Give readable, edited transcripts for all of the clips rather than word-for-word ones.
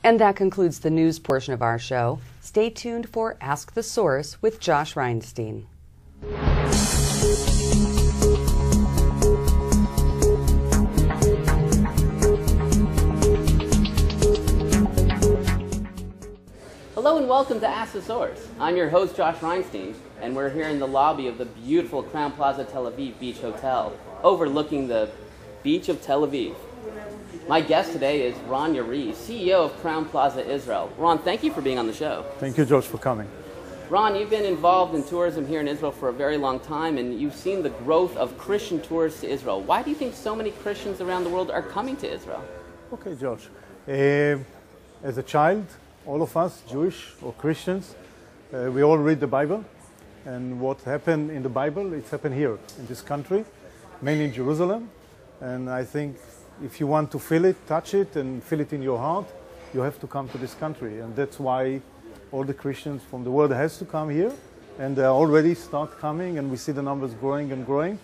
And that concludes the news portion of our show. Stay tuned for Ask the Source with Josh Reinstein. Hello and welcome to Ask the Source. I'm your host, Josh Reinstein, and we're here in the lobby of the beautiful Crown Plaza Tel Aviv Beach Hotel, overlooking the beach of Tel Aviv. My guest today is Ron Yariv, CEO of Crown Plaza Israel. Ron, thank you for being on the show. Thank you, Josh, for coming. Ron, you've been involved in tourism here in Israel for a very long time, and you've seen the growth of Christian tourists to Israel. Why do you think so many Christians around the world are coming to Israel? Okay, Josh. As a child, all of us, Jewish or Christians, we all read the Bible. And what happened in the Bible, it's happened here in this country, mainly in Jerusalem. And I think if you want to feel it, touch it, and feel it in your heart, you have to come to this country. And that's why all the Christians from the world has to come here. And they already start coming, and we see the numbers growing and growing.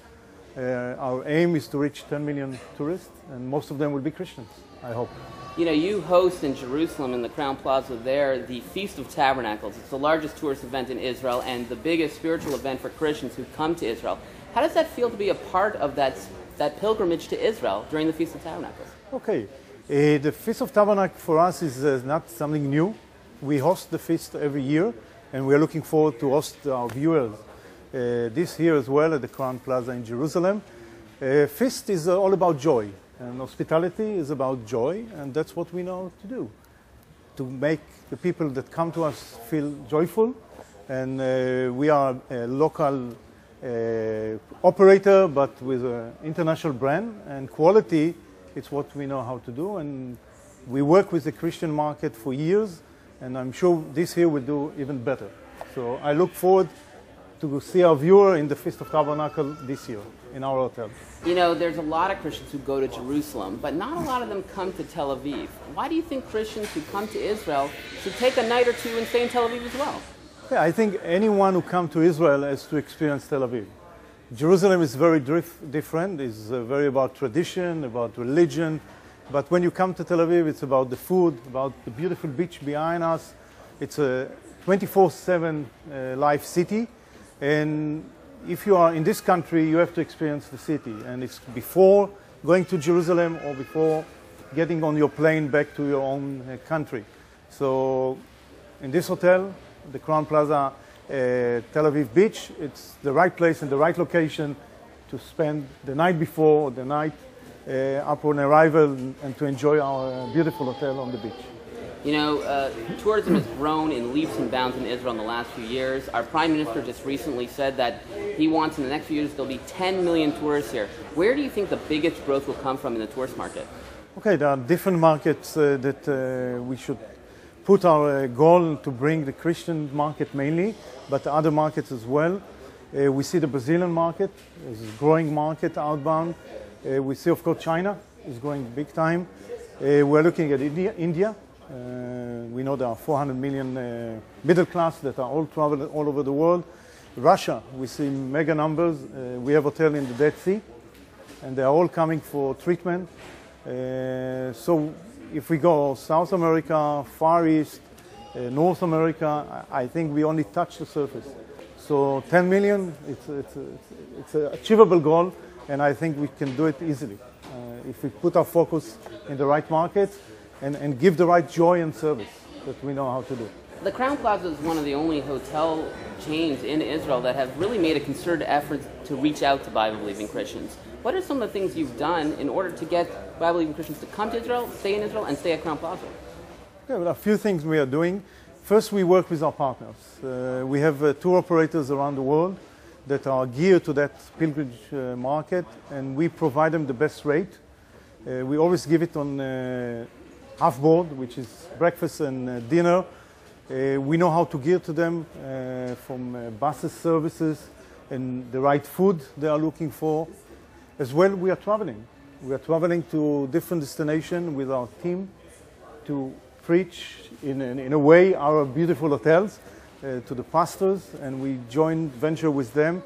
Our aim is to reach 10 million tourists, and most of them will be Christians, I hope. You know, you host in Jerusalem, in the Crown Plaza there, the Feast of Tabernacles. It's the largest tourist event in Israel and the biggest spiritual event for Christians who come to Israel. How does that feel to be a part of that pilgrimage to Israel during the Feast of Tabernacles? Okay. The Feast of Tabernacles for us is not something new. We host the feast every year, and we are looking forward to host our viewers this year as well at the Crown Plaza in Jerusalem. Feast is all about joy. And hospitality is about joy, and that's what we know to do, to make the people that come to us feel joyful. And we are a local operator, but with an international brand and quality. It's what we know how to do, and we work with the Christian market for years, and I'm sure this year will do even better. So I look forward to see our viewer in the Feast of Tabernacle this year in our hotel. You know, there's a lot of Christians who go to Jerusalem, but not a lot of them come to Tel Aviv. Why do you think Christians who come to Israel should take a night or two and stay in Tel Aviv as well? Yeah, I think anyone who comes to Israel has to experience Tel Aviv. Jerusalem is very different. It's very about tradition, about religion. But when you come to Tel Aviv, it's about the food, about the beautiful beach behind us. It's a 24/7 live city. And if you are in this country, you have to experience the city. And it's before going to Jerusalem or before getting on your plane back to your own country. So in this hotel, the Crown Plaza Tel Aviv Beach, it's the right place and the right location to spend the night before or the night upon arrival and to enjoy our beautiful hotel on the beach. You know, tourism has grown in leaps and bounds in Israel in the last few years. Our Prime Minister just recently said that he wants in the next few years there'll be 10 million tourists here. Where do you think the biggest growth will come from in the tourist market? Okay, there are different markets that we should put our goal to bring the Christian market mainly, but other markets as well. We see the Brazilian market is a growing market outbound. We see, of course, China is growing big time. We're looking at India. We know there are 400 million middle class that are all traveling all over the world. Russia, we see mega numbers. We have hotel in the Dead Sea, and they are all coming for treatment. So if we go South America, Far East, North America, I think we only touch the surface. So 10 million, it's an achievable goal, and I think we can do it easily if we put our focus in the right market and give the right joy and service that we know how to do. The Crown Plaza is one of the only hotel chains in Israel that have really made a concerted effort to reach out to Bible-believing Christians. What are some of the things you've done in order to get Bible-believing Christians to come to Israel, stay in Israel, and stay at Crown Plaza? Yeah, well, a few things we are doing. First, we work with our partners. We have tour operators around the world that are geared to that pilgrimage market, and we provide them the best rate. We always give it on half board, which is breakfast and dinner. We know how to gear to them from buses services and the right food they are looking for. As well, we are traveling. We are traveling to different destinations with our team to preach in a way our beautiful hotels to the pastors, and we join venture with them,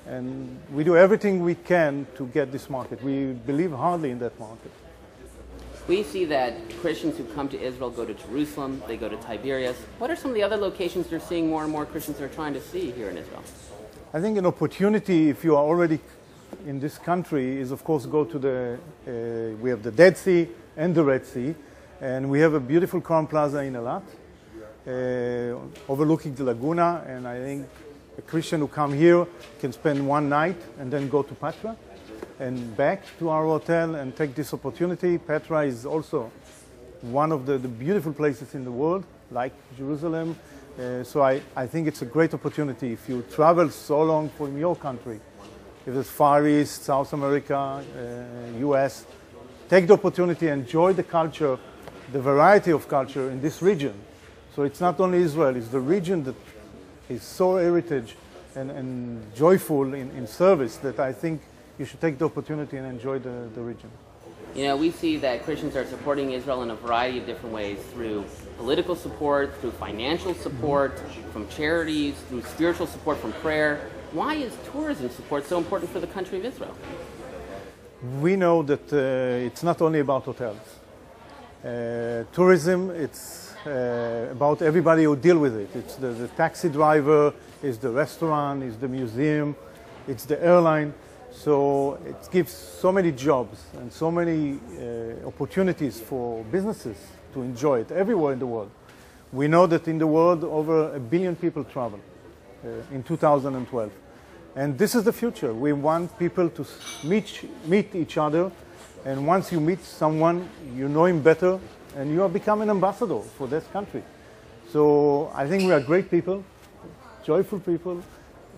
and we do everything we can to get this market. We believe hardly in that market. We see that Christians who come to Israel go to Jerusalem, they go to Tiberias. What are some of the other locations you're seeing more and more Christians are trying to see here in Israel? I think an opportunity, if you are already in this country, is of course go to we have the Dead Sea and the Red Sea, and we have a beautiful Crown Plaza in Eilat, overlooking the Laguna, and I think a Christian who come here can spend one night and then go to Petra and back to our hotel and take this opportunity. Petra is also one of the beautiful places in the world, like Jerusalem. So I think it's a great opportunity if you travel so long from your country, if it's Far East, South America, US, take the opportunity, enjoy the culture, the variety of culture in this region. So it's not only Israel, it's the region that is so heritage and joyful in service that I think you should take the opportunity and enjoy the region. You know, we see that Christians are supporting Israel in a variety of different ways, through political support, through financial support, from charities, through spiritual support, from prayer. Why is tourism support so important for the country of Israel? We know that it's not only about hotels. Tourism, it's about everybody who deal with it. It's the taxi driver, it's the restaurant, it's the museum, it's the airline. So it gives so many jobs and so many opportunities for businesses to enjoy it everywhere in the world. We know that in the world over 1 billion people travel in 2012. And this is the future. We want people to meet each other, and once you meet someone, you know him better, and you have become an ambassador for this country. So I think we are great people, joyful people.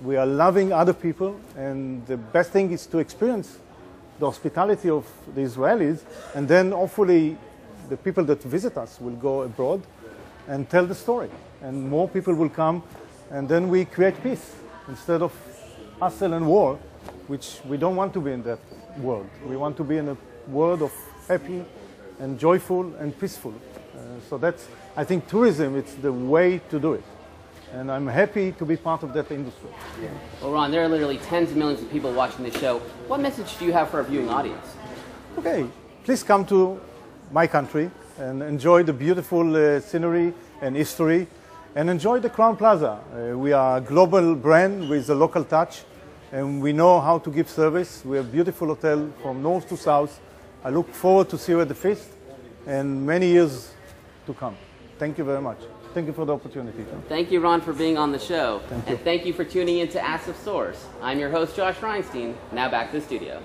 We are loving other people, and the best thing is to experience the hospitality of the Israelis, and then hopefully the people that visit us will go abroad and tell the story, and more people will come, and then we create peace instead of hustle and war, which we don't want to be in that world. We want to be in a world of happy and joyful and peaceful. So that's, I think tourism, it's the way to do it. And I'm happy to be part of that industry. Yeah. Well, Ron, there are literally tens of millions of people watching this show. What message do you have for our viewing audience? Okay, please come to my country and enjoy the beautiful scenery and history, and enjoy the Crown Plaza. We are a global brand with a local touch, and we know how to give service. We have a beautiful hotel from north to south. I look forward to see you at the feast and many years to come. Thank you very much. Thank you for the opportunity. Thank you, Ron, for being on the show. Thank you. And thank you for tuning in to Ask the Source. I'm your host, Josh Reinstein. Now back to the studio.